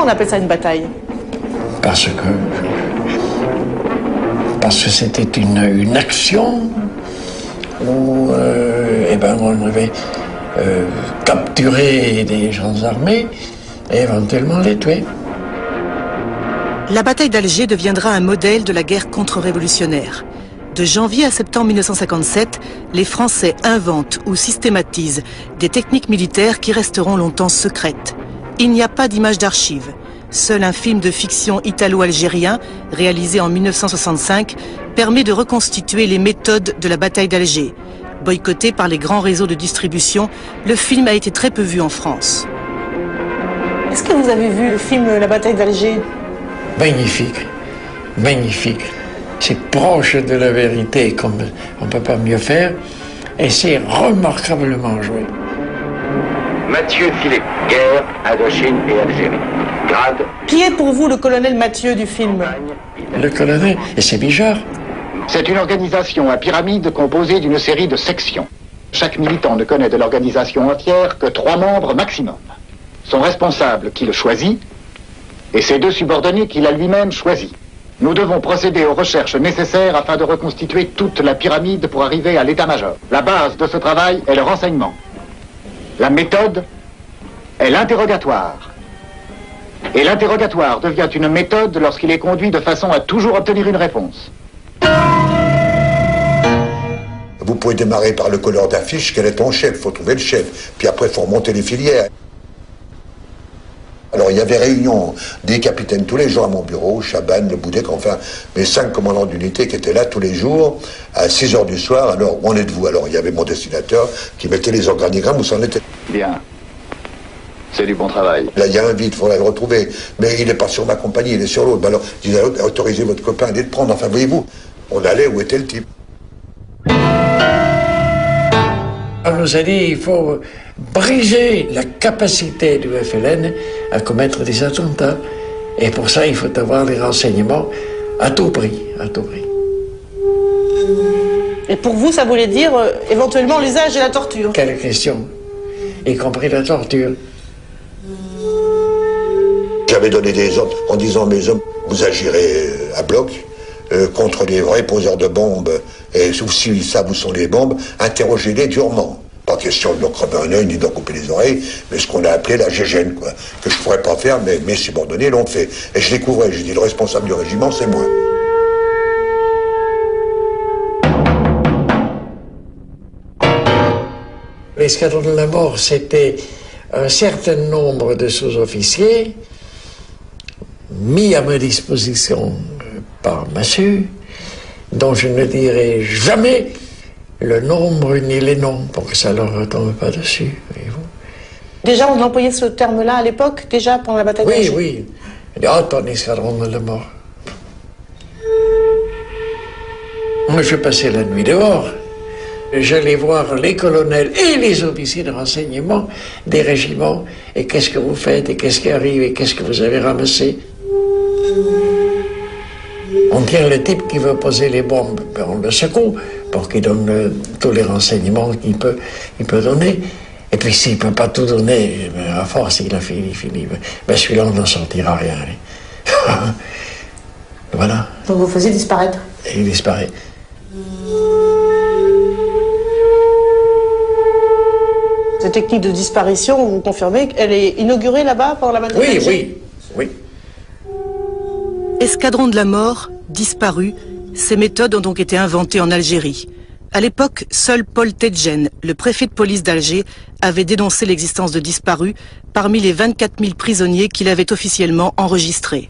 appelle ça une bataille? Parce que c'était une action où on avait capturé des gens armés et éventuellement les tuer. La bataille d'Alger deviendra un modèle de la guerre contre-révolutionnaire. De janvier à septembre 1957, les Français inventent ou systématisent des techniques militaires qui resteront longtemps secrètes. Il n'y a pas d'image d'archives. Seul un film de fiction italo-algérien, réalisé en 1965, permet de reconstituer les méthodes de la bataille d'Alger. Boycotté par les grands réseaux de distribution, le film a été très peu vu en France. Est-ce que vous avez vu le film La bataille d'Alger? Magnifique, magnifique. C'est proche de la vérité comme on ne peut pas mieux faire et c'est remarquablement joué. Mathieu Philippe, guerre, Indochine et Algérie. Grade. Qui est pour vous le colonel Mathieu du film? Le colonel, et c'est Bijard. C'est une organisation à pyramide composée d'une série de sections. Chaque militant ne connaît de l'organisation entière que 3 membres maximum. Son responsable qui le choisit et ses 2 subordonnés qu'il a lui-même choisis. Nous devons procéder aux recherches nécessaires afin de reconstituer toute la pyramide pour arriver à l'état-major. La base de ce travail est le renseignement. La méthode est l'interrogatoire. Et l'interrogatoire devient une méthode lorsqu'il est conduit de façon à toujours obtenir une réponse. Vous pouvez démarrer par le colleur d'affiche, quel est ton chef? Il faut trouver le chef. Puis après, il faut remonter les filières. Alors, il y avait réunion des capitaines tous les jours à mon bureau, Chaban, Le Boudec, enfin, mes 5 commandants d'unité qui étaient là tous les jours, à 6 h du soir. Alors, où en êtes-vous? Alors, il y avait mon destinateur qui mettait les organigrammes où ça en était. Bien. C'est du bon travail. Là, il y a un vide, il faudrait le retrouver. Mais il n'est pas sur ma compagnie, il est sur l'autre. Ben alors, je disais à l'autre, autorisez votre copain à aller le prendre. Enfin, voyez-vous, on allait où était le type. On nous a dit qu'il faut briser la capacité du FLN à commettre des attentats. Et pour ça, il faut avoir les renseignements à tout prix, à tout prix. Et pour vous, ça voulait dire éventuellement l'usage de la torture? Quelle question, y compris la torture. J'avais donné des ordres en disant, mes hommes, vous agirez à bloc contre les vrais poseurs de bombes. Et si ça vous sont les bombes, interrogez-les durement. Pas question de leur crever un œil ni de leur couper les oreilles, mais ce qu'on a appelé la gégène, quoi. Que je ne pourrais pas faire, mais mes subordonnés l'ont fait. Et je découvrais, j'ai dit, le responsable du régiment, c'est moi. L'escadron de la mort, c'était un certain nombre de sous-officiers mis à ma disposition par Massu, dont je ne dirai jamais le nombre ni les noms pour que ça ne leur retombe pas dessus, voyez-vous. Déjà, on employait ce terme-là à l'époque, déjà pendant la bataille d'Alger? Oui, oui. Ah, ton escadron de la mort. Moi, je passais la nuit dehors. J'allais voir les colonels et les officiers de renseignement des régiments. Et qu'est-ce que vous faites? Et qu'est-ce qui arrive? Et qu'est-ce que vous avez ramassé? On tient le type qui veut poser les bombes, on le secoue pour qu'il donne tous les renseignements qu'il peut donner. Et puis s'il ne peut pas tout donner, à force il a fini. Ben celui-là on n'en sortira rien. Voilà. Donc vous faisiez disparaître? Et il disparaît. Cette technique de disparition, vous confirmez qu'elle est inaugurée là-bas pendant la bataille d'Alger? Oui. Escadron de la mort, disparu, ces méthodes ont donc été inventées en Algérie. À l'époque, seul Paul Tedjen, le préfet de police d'Alger, avait dénoncé l'existence de disparus parmi les 24 000 prisonniers qu'il avait officiellement enregistrés.